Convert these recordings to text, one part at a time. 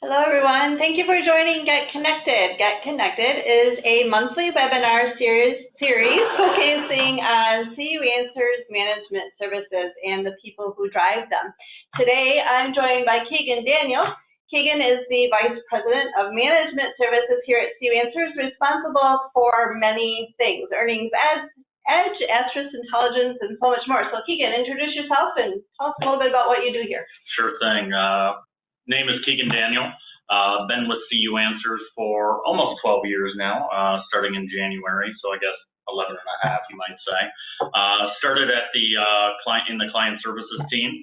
Hello, everyone. Thank you for joining Get Connected. Get Connected is a monthly webinar series focusing on CU Answers Management Services and the people who drive them. Today, I'm joined by Keegan Daniel. Keegan is the Vice President of Management Services here at CU Answers, responsible for many things: earnings, edge, asterisk intelligence, and so much more. So Keegan, introduce yourself and tell us a little bit about what you do here. Sure thing. Name is Keegan Daniel. Been with CU Answers for almost 12 years now, starting in January, so I guess 11 and a half, you might say. Started at the in the client services team,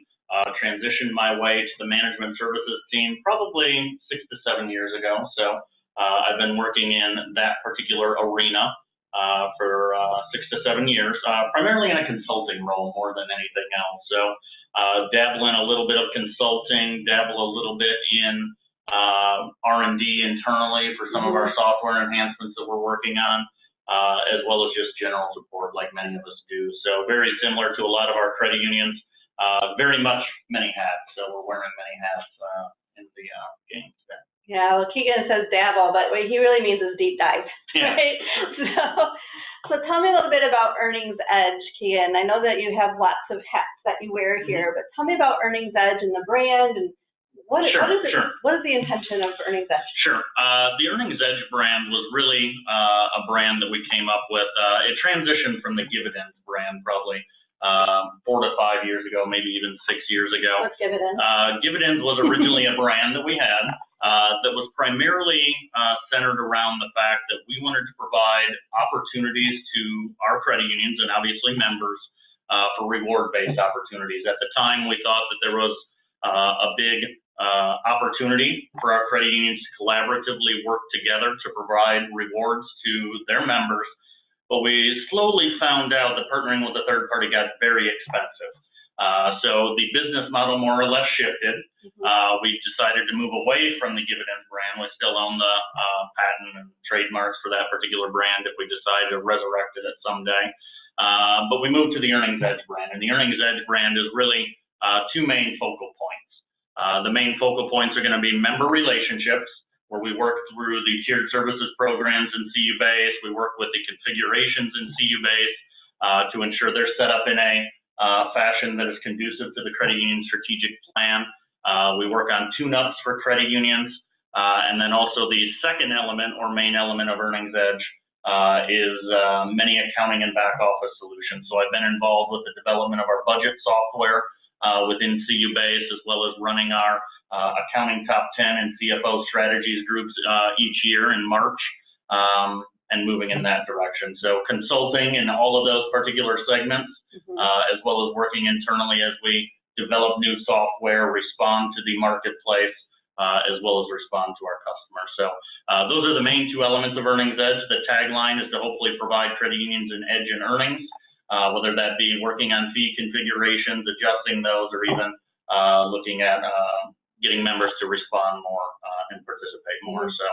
transitioned my way to the management services team probably 6 to 7 years ago. So I've been working in that particular arena for 6 to 7 years, primarily in a consulting role more than anything else. So dabble in a little bit of consulting, dabble a little bit in R&D internally for some of our software enhancements that we're working on, as well as just general support like many of us do. So very similar to a lot of our credit unions, very much many hats. So we're wearing many hats in the game today. Yeah, well, Keegan says dabble, but what he really means is deep dive, Yeah. right? So tell me a little bit about Earnings Edge, Keegan. I know that you have lots of hats that you wear here, but tell me about Earnings Edge and the brand, and what is the intention of Earnings Edge? Sure. The Earnings Edge brand was really a brand that we came up with. It transitioned from the Dividends brand probably 4 to 5 years ago, maybe even 6 years ago. What's Dividends? Dividends was originally a brand that we had that was primarily centered around the fact that we wanted to provide opportunities to our credit unions and obviously members for reward-based opportunities. At the time, we thought that there was a big opportunity for our credit unions to collaboratively work together to provide rewards to their members. But we slowly found out that partnering with a third party got very expensive. So the business model more or less shifted. We decided to move away from the Dividends brand. We still own the patent and trademarks for that particular brand if we decide to resurrect it someday. But we moved to the Earnings Edge brand. And the Earnings Edge brand is really two main focal points. The main focal points are going to be member relationships, where we work through the tiered services programs in CU Base. We work with the configurations in CU Base to ensure they're set up in a fashion that is conducive to the credit union strategic plan. We work on tune-ups for credit unions. And then also the second element or main element of Earnings Edge is many accounting and back office solutions. So I've been involved with the development of our budget software within CU Base, as well as running our accounting top 10 and CFO strategies groups each year in March, and moving in that direction. So consulting in all of those particular segments, as well as working internally as we develop new software, respond to the marketplace, as well as respond to our customers. So those are the main two elements of Earnings Edge. The tagline is to hopefully provide credit unions an edge in earnings, whether that be working on fee configurations, adjusting those, or even looking at getting members to respond more and participate more. So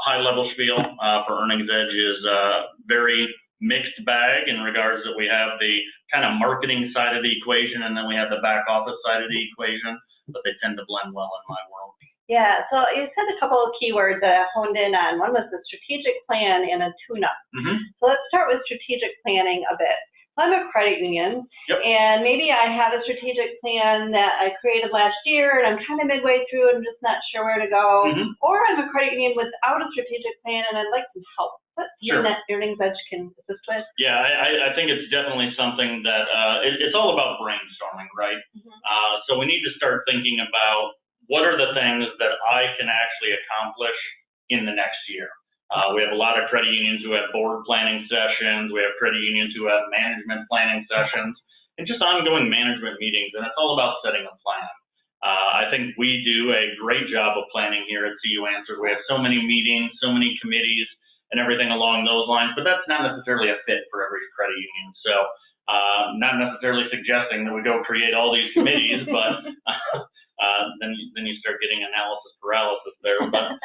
high-level spiel for Earnings Edge is a very mixed bag in regards that we have the kind of marketing side of the equation, and then we have the back office side of the equation, but they tend to blend well in my world. Yeah, so you said a couple of keywords that I honed in on. One was the strategic plan and a tune-up. So let's start with strategic planning a bit. I'm a credit union, and maybe I have a strategic plan that I created last year, and I'm kind of midway through and I'm just not sure where to go. Or I'm a credit union without a strategic plan, and I'd like some help. What's that Earnings Edge can assist with? Yeah, I think it's definitely something that it's all about brainstorming, right? So we need to start thinking about what are the things that I can actually accomplish in the next year. We have a lot of credit unions who have board planning sessions. We have credit unions who have management planning sessions, and just ongoing management meetings, and it's all about setting a plan. I think we do a great job of planning here at CU Answers. We have so many meetings, so many committees, and everything along those lines, but that's not necessarily a fit for every credit union. So not necessarily suggesting that we go create all these committees, but then you start getting analysis paralysis there. But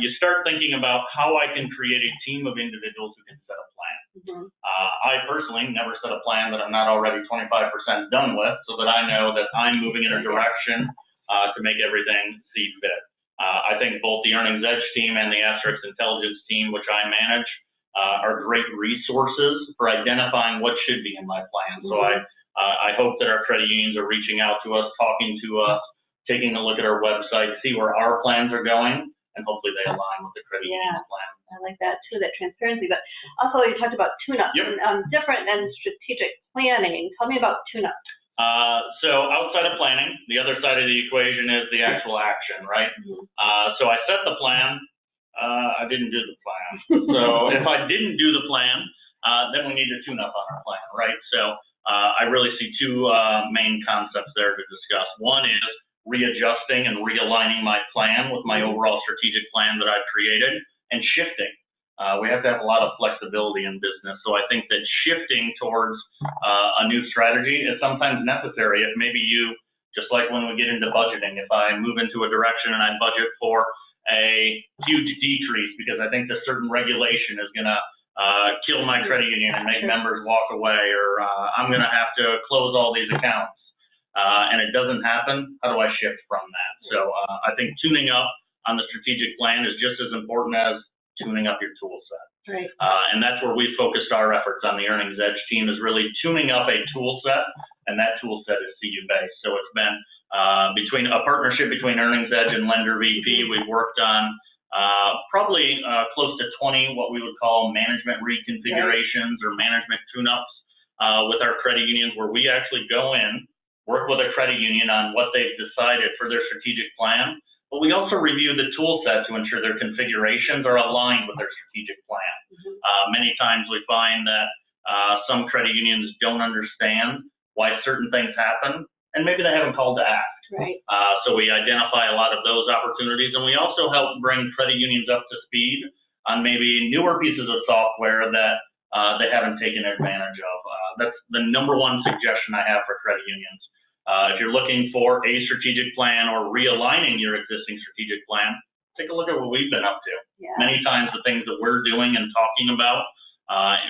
you start thinking about how I can create a team of individuals who can set a plan. I personally never set a plan that I'm not already 25% done with, so that I know that I'm moving in a direction to make everything see fit. I think both the Earnings Edge team and the Asterisk Intelligence team, which I manage, are great resources for identifying what should be in my plan. So I hope that our credit unions are reaching out to us, talking to us, taking a look at our website, see where our plans are going, and hopefully they align with the credit union's plan. I like that too, that transparency. But also you talked about tune-ups, and different than strategic planning. Tell me about tune-ups. So outside of planning, the other side of the equation is the actual action, right? So I set the plan. I didn't do the plan. So if I didn't do the plan, then we need to tune up on our plan, right? So I really see two main concepts there to discuss. One is readjusting and realigning my plan with my overall strategic plan that I've created, and shifting. We have to have a lot of flexibility in business. So I think that shifting towards a new strategy is sometimes necessary. If maybe you, just like when we get into budgeting, if I move into a direction and I budget for a huge decrease because I think that certain regulation is going to kill my credit union and make members walk away, or I'm going to have to close all these accounts, and it doesn't happen, how do I shift from that? So I think tuning up on the strategic plan is just as important as tuning up your tool set. Right. And that's where we focused our efforts on the Earnings Edge team, is really tuning up a tool set, and that tool set is CU-based. So it's been between a partnership between Earnings Edge and Lender VP. We've worked on probably close to 20 what we would call management reconfigurations or management tune-ups with our credit unions, where we actually go in, work with a credit union on what they've decided for their strategic plan, but we also review the tool set to ensure their configurations are aligned with their strategic plan. Many times we find that some credit unions don't understand why certain things happen, and maybe they haven't called to act. Right. So we identify a lot of those opportunities, and we also help bring credit unions up to speed on maybe newer pieces of software that they haven't taken advantage of. That's the number one suggestion I have for credit unions. If you're looking for a strategic plan or realigning your existing strategic plan, take a look at what we've been up to. Many times the things that we're doing and talking about,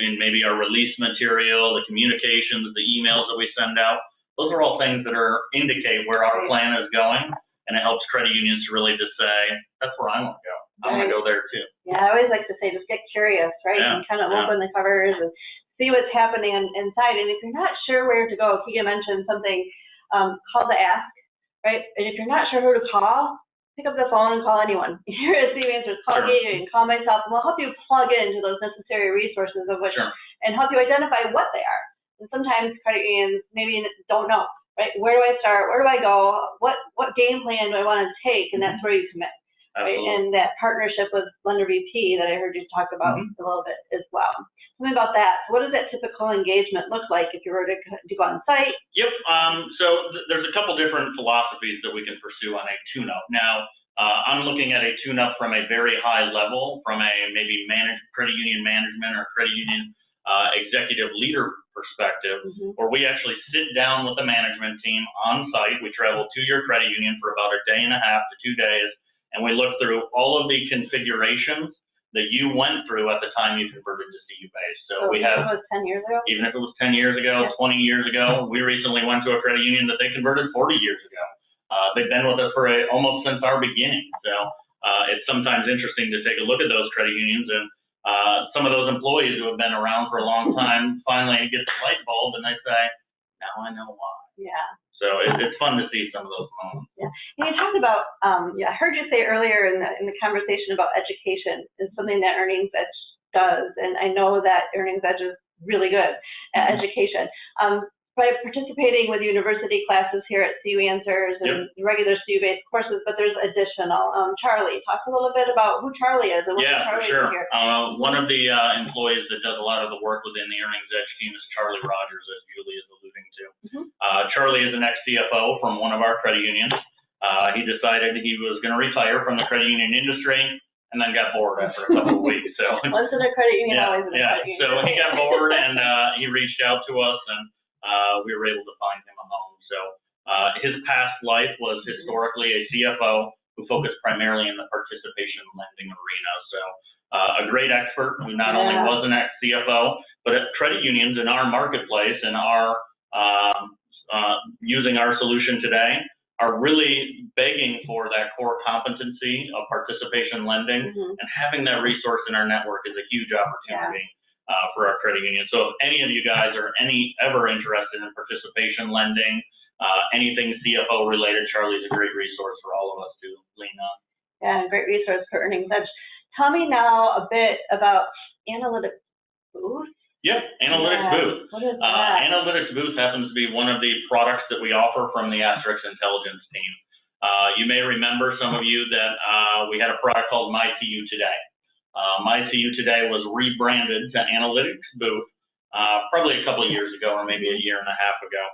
in maybe our release material, the communications, the emails that we send out, those are all things that indicate where our plan is going, and it helps credit unions to really just say, that's where I want to go. I want to go there too. Yeah, I always like to say, just get curious, right? And kind of open the covers and see what's happening inside. And if you're not sure where to go, Keegan mentioned something, call to ask, right? And if you're not sure who to call, pick up the phone and call anyone. Here at CU Answers, call Keegan, call myself, and we'll help you plug into those necessary resources of which, and help you identify what they are. And sometimes credit unions maybe don't know, right? Where do I start? Where do I go? What game plan do I want to take? And that's where you commit, right? And that partnership with Lender VP that I heard you talk about a little bit as well. Tell me about that. What does that typical engagement look like if you were to go on site? Yep. So there's a couple different philosophies that we can pursue on a tune-up. Now, I'm looking at a tune-up from a very high level, from a maybe credit union management or credit union executive leader perspective, where we actually sit down with the management team on site. We travel to your credit union for about a day and a half to 2 days, and we look through all of the configurations that you went through at the time you converted to CU-based. So we have, it was 10 years ago? Even if it was 10 years ago, 20 years ago, we recently went to a credit union that they converted 40 years ago. They've been with us for almost since our beginning. So it's sometimes interesting to take a look at those credit unions, and some of those employees who have been around for a long time finally get the light bulb and they say, now I know why. So it's fun to see some of those moments. And you talked about, I heard you say earlier in the conversation about education is something that Earnings Edge does, and I know that Earnings Edge is really good at education. By participating with university classes here at CU Answers and regular CU-based courses, but there's additional. Charlie, talk a little bit about who Charlie is and what Charlie is here. One of the employees that does a lot of the work within the Earnings Edge team is Charlie Rogers, as Julie is alluding to. Charlie is an ex-CFO from one of our credit unions. He decided he was going to retire from the credit union industry, and then got bored after a couple of weeks. So once in a credit union, always in a credit union. So he got bored, and he reached out to us, and we were able to find him a home. So his past life was historically a CFO who focused primarily in the participation lending arena. So a great expert who not only was an ex-CFO, but at credit unions in our marketplace and our using our solution today, are really begging for that core competency of participation lending, and having that resource in our network is a huge opportunity for our credit union. So if any of you guys are ever interested in participation lending, anything CFO related, Charlie's a great resource for all of us to lean on. Yeah, great resource for earnings edge. Tell me now a bit about Analytics Booth. Yep, Analytics Booth. What is that? Analytics Booth happens to be one of the products that we offer from the Asterisk Intelligence team. You may remember, some of you, that we had a product called MyCU Today. MyCU Today was rebranded to Analytics Booth probably a couple of years ago, or maybe a year and a half ago.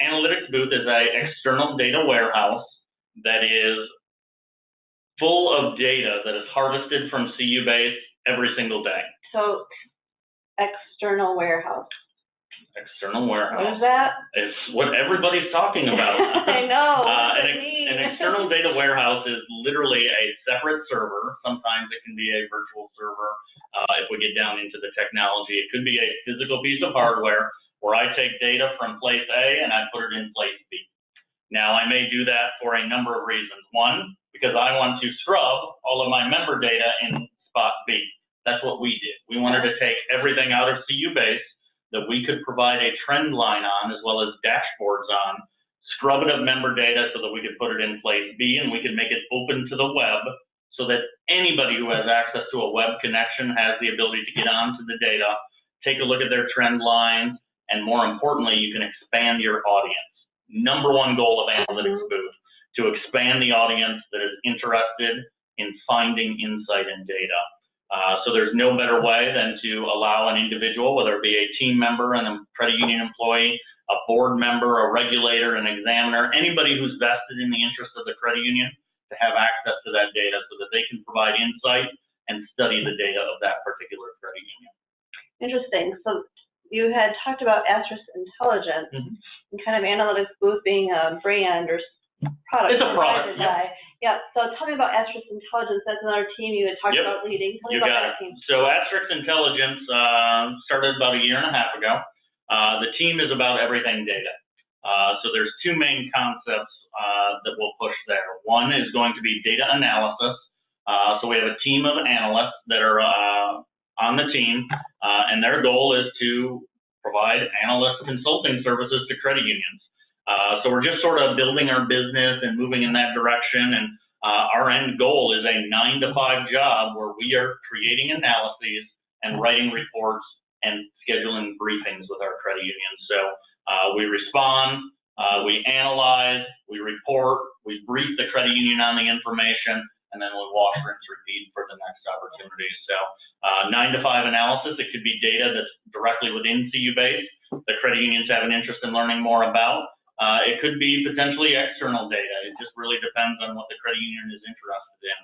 Analytics Booth is an external data warehouse that is full of data that is harvested from CU-Base every single day. So, external warehouse. External warehouse. What is that? It's what everybody's talking about. I know. An external data warehouse is literally a separate server. Sometimes it can be a virtual server. If we get down into the technology, it could be a physical piece of hardware where I take data from place A and I put it in place B. Now, I may do that for a number of reasons. One, because I want to scrub all of my member data in spot B. That's what we did. We wanted to take everything out of CU-Base that we could provide a trend line on, as well as dashboards on, scrub it of member data so that we could put it in place B, and we could make it open to the web so that anybody who has access to a web connection has the ability to get onto the data, take a look at their trend lines, and more importantly, you can expand your audience. Number one goal of Analytics Booth, to expand the audience that is interested in finding insight and data. So there's no better way than to allow an individual, whether it be a team member, and a credit union employee, a board member, a regulator, an examiner, anybody who's vested in the interest of the credit union, to have access to that data so that they can provide insight and study the data of that particular credit union. Interesting. So you had talked about Asterisk Intelligence, and kind of Analytics Booth being a brand or product. It's a product. Yeah. So tell me about Asterisk Intelligence. That's another team you had talked about leading. Tell me about that team. So Asterisk Intelligence started about a year and a half ago. The team is about everything data. So there's two main concepts that we'll push there. One is going to be data analysis. So we have a team of analysts that are on the team, and their goal is to provide analyst consulting services to credit unions. So we're just sort of building our business and moving in that direction, and our end goal is a 9-to-5 job where we are creating analyses and writing reports and scheduling briefings with our credit unions. So we respond, we analyze, we report, we brief the credit union on the information, and then we'll wash, rinse, repeat for the next opportunity. So 9-to-5 analysis, it could be data that's directly within CU-Base that credit unions have an interest in learning more about. It could be potentially external data. It just really depends on what the credit union is interested in.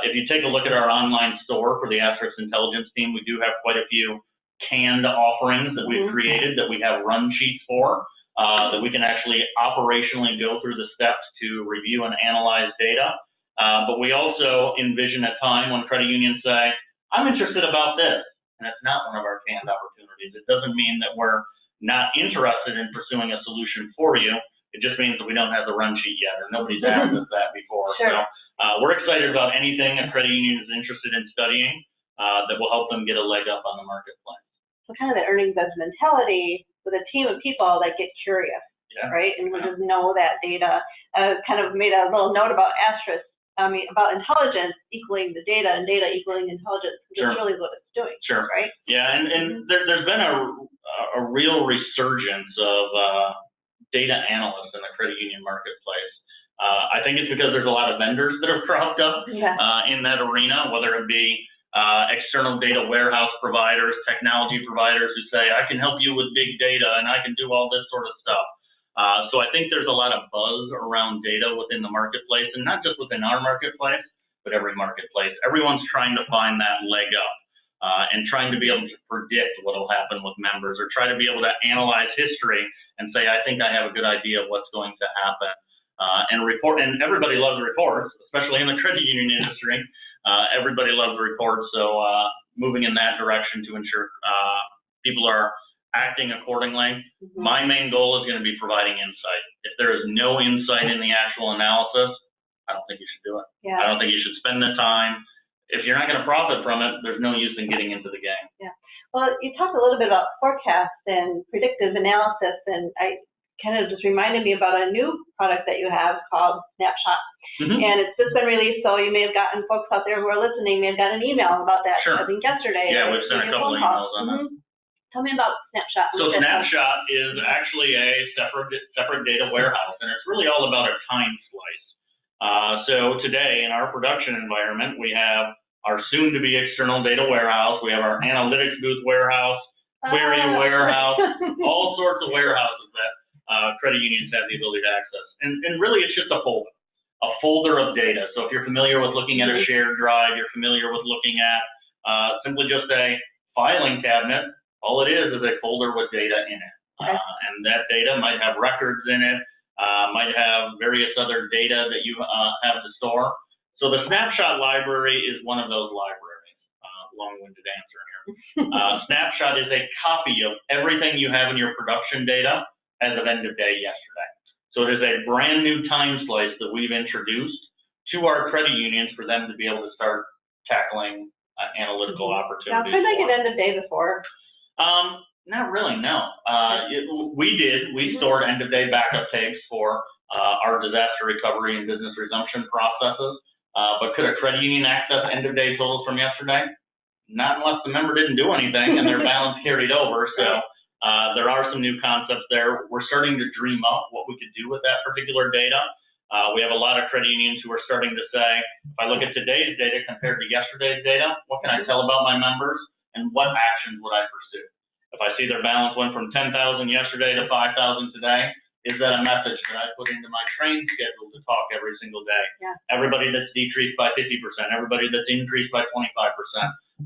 If you take a look at our online store for the Asterisk Intelligence team, we do have quite a few canned offerings that we've created that we have run sheets for, that we can actually operationally go through the steps to review and analyze data. But we also envision a time when credit unions say, I'm interested about this, and it's not one of our canned opportunities. It doesn't mean that we're not interested in pursuing a solution for you. It just means that we don't have the run sheet yet, or nobody's asked us that before. Sure. So we're excited about anything a credit union is interested in studying that will help them get a leg up on the marketplace. So kind of the earnings edge mentality with a team of people that get curious, right? And we just know that data. Kind of made a little note about Asterisk. About intelligence equaling the data and data equaling intelligence, which is really what it's doing. Right? Yeah, and there's been a real resurgence of data analysts in the credit union marketplace. I think it's because there's a lot of vendors that have cropped up in that arena, whether it be external data warehouse providers, technology providers who say, I can help you with big data and I can do all this sort of stuff. So I think there's a lot of buzz around data within the marketplace, and not just within our marketplace, but every marketplace. Everyone's trying to find that leg up and trying to be able to predict what will happen with members, or try to be able to analyze history and say, I think I have a good idea of what's going to happen. And report, and everybody loves reports, especially in the credit union industry. Everybody loves reports, so moving in that direction to ensure people are acting accordingly. My main goal is going to be providing insight. If there is no insight in the actual analysis, I don't think you should do it. Yeah. I don't think you should spend the time. If you're not going to profit from it, there's no use in getting into the game. Yeah. Well, you talked a little bit about forecast and predictive analysis, and I kind of just reminded me about a new product that you have called Snapshot. And it's just been released, so you may have gotten folks out there who are listening, may have gotten an email about that. Sure. I think yesterday. Yeah, we've sent a couple emails on that. Tell me about Snapshot. So Snapshot is actually a separate data warehouse, and it's really all about a time slice. So today in our production environment, we have our soon-to-be external data warehouse, we have our analytics booth warehouse, query warehouse, all sorts of warehouses that credit unions have the ability to access. And really it's just a folder of data. So if you're familiar with looking at a shared drive, you're familiar with looking at simply just a filing cabinet, all it is a folder with data in it. And that data might have records in it, might have various other data that you have to store. So the Snapshot library is one of those libraries. Long-winded answer here. Snapshot is a copy of everything you have in your production data as of end of day yesterday. So it is a brand new time slice that we've introduced to our credit unions for them to be able to start tackling analytical opportunities. Now, could they get end of day before? Not really, no. We stored end of day backup tapes for our disaster recovery and business resumption processes. But could a credit union access end of day totals from yesterday? Not unless the member didn't do anything and their balance carried over. So there are some new concepts there. We're starting to dream up what we could do with that particular data. We have a lot of credit unions who are starting to say, if I look at today's data compared to yesterday's data, what can I tell about my members and what actions would I pursue? If I see their balance went from 10,000 yesterday to 5,000 today, is that a message that I put into my train schedule to talk every single day? Yeah. Everybody that's decreased by 50%, everybody that's increased by 25%.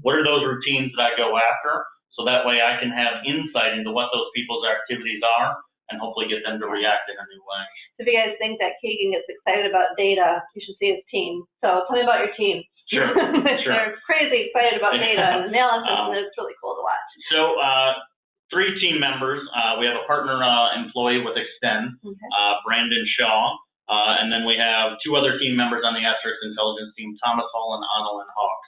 What are those routines that I go after? So that way I can have insight into what those people's activities are and hopefully get them to react in a new way. If you guys think that Keegan gets excited about data, you should see his team. So tell me about your team. Sure. They're crazy excited about data and analysis, and it's really cool to watch. So 3 team members. We have a partner employee with Extend, Brandon Shaw, and then we have 2 other team members on the Asterisk Intelligence team, Thomas Hall and Annalyn Hawks.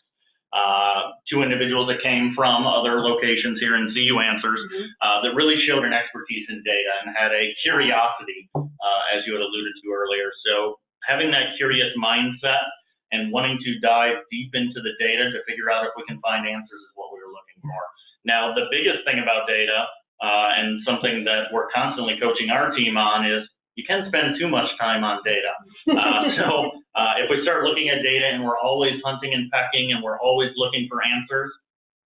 2 individuals that came from other locations here in CU Answers that really showed an expertise in data and had a curiosity, as you had alluded to earlier. So having that curious mindset and wanting to dive deep into the data to figure out if we can find answers is what we were looking for. Now, the biggest thing about data, and something that we're constantly coaching our team on, is you can spend too much time on data. So if we start looking at data and we're always hunting and pecking and we're always looking for answers,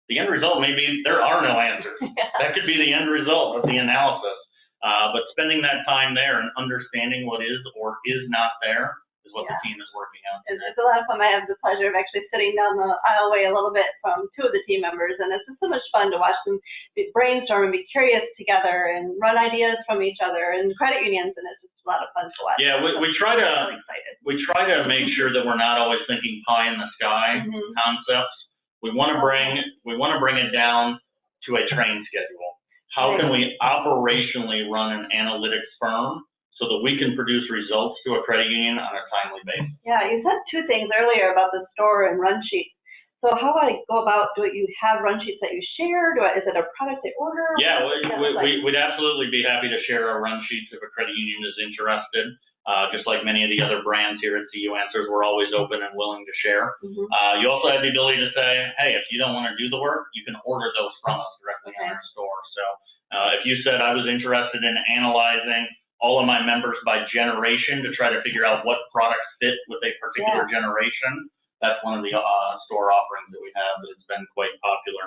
the end result may be there are no answers. That could be the end result of the analysis. But spending that time there and understanding what is or is not there is what the team is working on. It's a lot of fun. I have the pleasure of actually sitting down the aisleway a little bit from 2 of the team members, and it's just so much fun to watch them brainstorm and be curious together and run ideas from each other and credit unions, and it's just a lot of fun to watch. Yeah, we try to make sure that we're not always thinking pie in the sky concepts. We want to bring it down to a train schedule. How can we operationally run an analytics firm so that we can produce results to a credit union on a timely basis? Yeah, you said 2 things earlier about the store and run sheets. So how do I go about, do you have run sheets that you share? Is it a product they order? Yeah, we'd absolutely be happy to share our run sheets if a credit union is interested. Just like many of the other brands here at CU Answers, we're always open and willing to share. You also have the ability to say, hey, if you don't want to do the work, you can order those from us directly on our store. So if you said I was interested in analyzing all of my members by generation to try to figure out what products fit with a particular generation, that's one of the store offerings that we have that has been quite popular.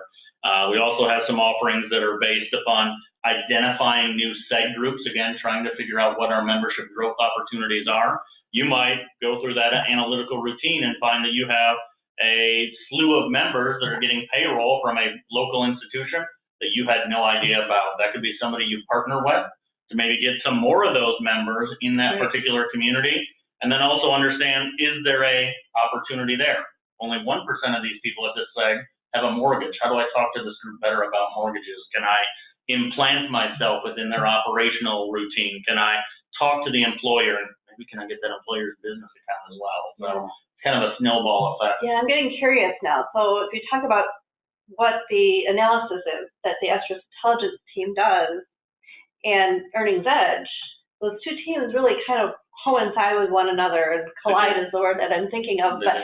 We also have some offerings that are based upon identifying new seg groups, again, trying to figure out what our membership growth opportunities are. You might go through that analytical routine and find that you have a slew of members that are getting payroll from a local institution that you had no idea about. That could be somebody you partner with to maybe get some more of those members in that particular community, and then also understand, is there a opportunity there? Only 1% of these people at this seg have a mortgage. How do I talk to this group better about mortgages? Can I implant myself within their operational routine? Can I talk to the employer, and maybe can I get that employer's business account as well? So it's kind of a snowball effect. Yeah, I'm getting curious now. So if you talk about what the analysis is that the Estrus Intelligence team does and Earnings Edge, those two teams really kind of coincide with one another, and collide is the word that I'm thinking of. But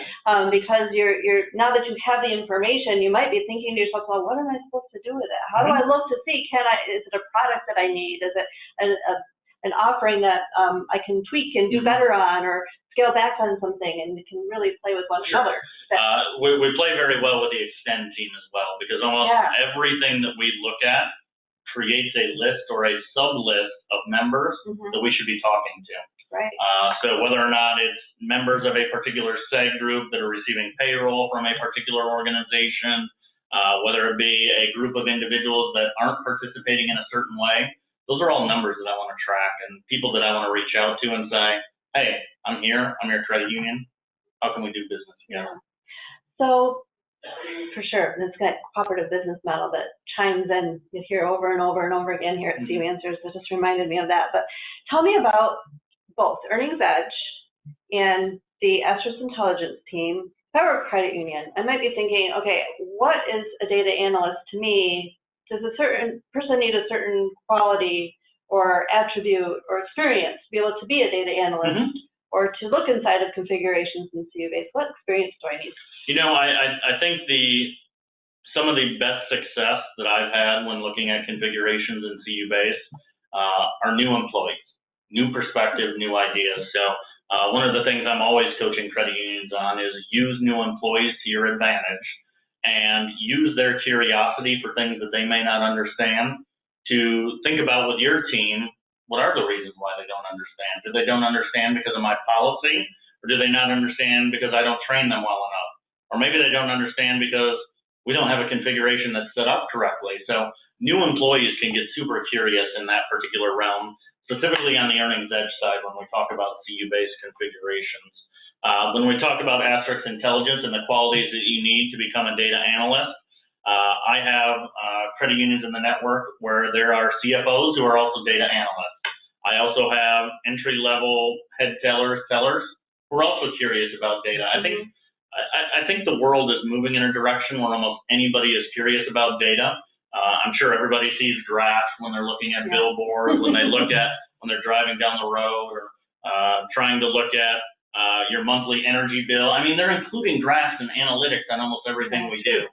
because you're now that you have the information, you might be thinking to yourself, well, what am I supposed to do with it? How do I look to see, is it a product that I need? Is it an offering that I can tweak and do better on, or scale back on something, and you can really play with one another? We play very well with the Extend team as well, because almost everything that we look at creates a list or a sub-list of members that we should be talking to. Right. So whether or not it's members of a particular SEG group that are receiving payroll from a particular organization, whether it be a group of individuals that aren't participating in a certain way, those are all numbers that I want to track, and people that I want to reach out to and say, hey, I'm here, I'm your credit union, how can we do business together? So, for sure, it's got cooperative business model that chimes in. You hear over and over and over again here at CU Answers. It just reminded me of that. But tell me about both Earnings Edge and the Estrus Intelligence team. If I were a credit union, I might be thinking, okay, what is a data analyst to me? Does a certain person need a certain quality or attribute or experience to be able to be a data analyst or to look inside of configurations in CU-based? What experience do I need? You know, I think some of the best success that I've had when looking at configurations in CU-based are new employees, new perspective, new ideas. So one of the things I'm always coaching credit unions on is use new employees to your advantage and use their curiosity for things that they may not understand to think about with your team, what are the reasons why they don't understand? Do they don't understand because of my policy, or do they not understand because I don't train them well enough? Or maybe they don't understand because we don't have a configuration that's set up correctly. So new employees can get super curious in that particular realm, specifically on the Earnings Edge side when we talk about CU-based configurations. When we talk about Estrus Intelligence and the qualities that you need to become a data analyst, I have credit unions in the network where there are CFOs who are also data analysts. I also have entry-level head tellers who are also curious about data. I think the world is moving in a direction where almost anybody is curious about data. I'm sure everybody sees graphs when they're looking at billboards, when they're driving down the road, or trying to look at your monthly energy bill. I mean, they're including graphs and analytics on almost everything we do.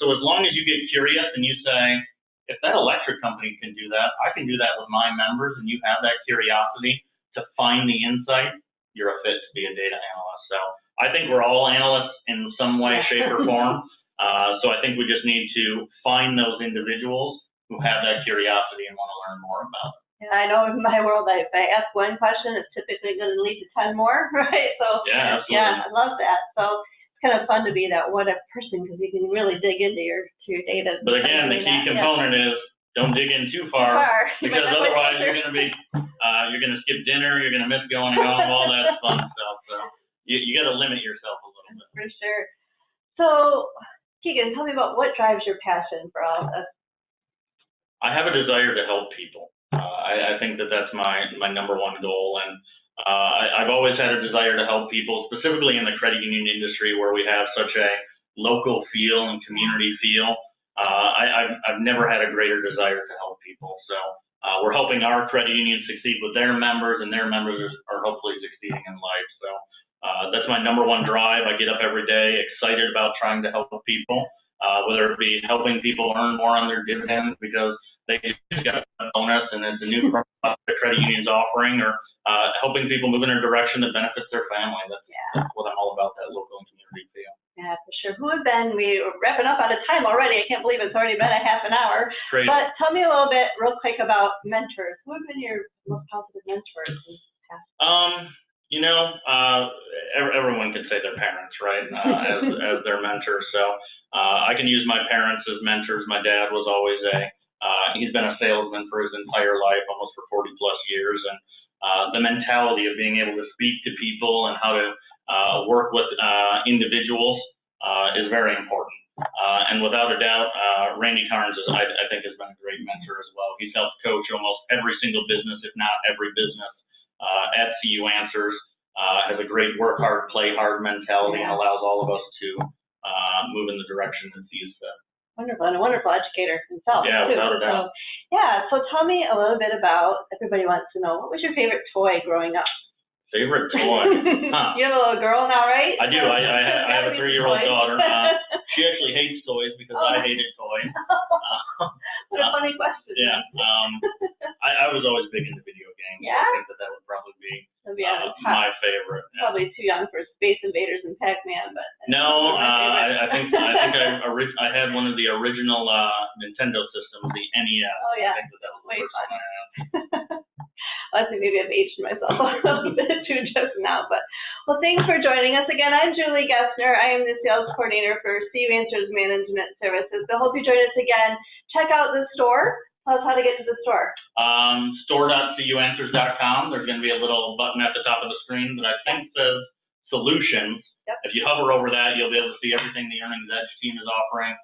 So as long as you get curious and you say, if that electric company can do that, I can do that with my members, and you have that curiosity to find the insight, you're a fit to be a data analyst. So I think we're all analysts in some way, shape, or form. So I think we just need to find those individuals who have that curiosity and want to learn more about it. Yeah, I know in my world, if I ask one question, it's typically going to lead to 10 more, right? So yeah, I love that. So it's kind of fun to be that what-if person, because you can really dig into your data. But again, the key component is don't dig in too far because otherwise you're going to be you're going to skip dinner, you're going to miss going home, all that fun stuff. So you got to limit yourself a little bit. For sure. So Keegan, tell me about what drives your passion for all this. I have a desire to help people. I think that's my number one goal, and I've always had a desire to help people, specifically in the credit union industry where we have such a local feel and community feel. I've never had a greater desire to help people. So we're helping our credit union succeed with their members, and their members are hopefully succeeding in life. So that's my number one drive. I get up every day excited about trying to help people, whether it be helping people earn more on their dividends because they just got a bonus and it's a new product the credit union's offering, or helping people move in a direction that benefits their family. That's what I'm all about, that local and community feel. Yeah, for sure. We're wrapping up out of time already. I can't believe it's already been a half an hour. Crazy. But tell me a little bit real quick about mentors. Who have been your most positive mentors in the past? You know, everyone can say their parents, right, as their mentors. So I can use my parents as mentors. My dad was always he's been a salesman for his entire life, almost for 40 plus years. And the mentality of being able to speak to people and how to work with individuals is very important. And without a doubt, Randy Carnes, I think, has been a great mentor as well. He's helped coach almost every single business, if not every business, at CU Answers. Has a great work hard, play hard mentality, and allows all of us to move in the direction that CU's fit. Wonderful, and a wonderful educator himself. Yeah, too. without a doubt. So tell me a little bit about, everybody wants to know, what was your favorite toy growing up? Favorite toy? Huh. You have a little girl now, right? I do. I have a 3-year-old daughter. She actually hates toys because I hated toys. What a funny question. Yeah. I was always big into video games. Yeah? I think that would probably be my favorite. Yeah. Probably too young for Space Invaders and Pac-Man, but. No, I think I had one of the original Nintendo systems, the NES. Oh yeah. I think that was the first one I had. I think maybe I've aged myself a little bit too just now, but well, thanks for joining us again. I'm Julie Gessner. I am the sales coordinator for CU Answers Management Services. So hope you join us again. Check out the store. Tell us how to get to the store. Store.cuanswers.com. There's going to be a little button at the top of the screen that I think says Solutions. Yep. If you hover over that, you'll be able to see everything the Earnings Edge team is offering,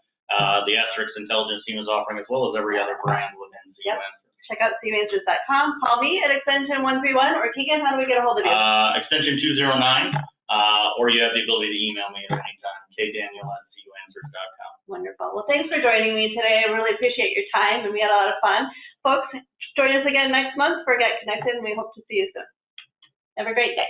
the Asterisk Intelligence team is offering, as well as every other brand within CU Answers. Check out cuanswers.com. Call me at extension 131, or Keegan, how do we get a hold of you? Extension 209, or you have the ability to email me at any time, kdaniel@cuanswers.com. Wonderful. Well, thanks for joining me today. I really appreciate your time, and we had a lot of fun. Folks, join us again next month for Get Connected, and we hope to see you soon. Have a great day.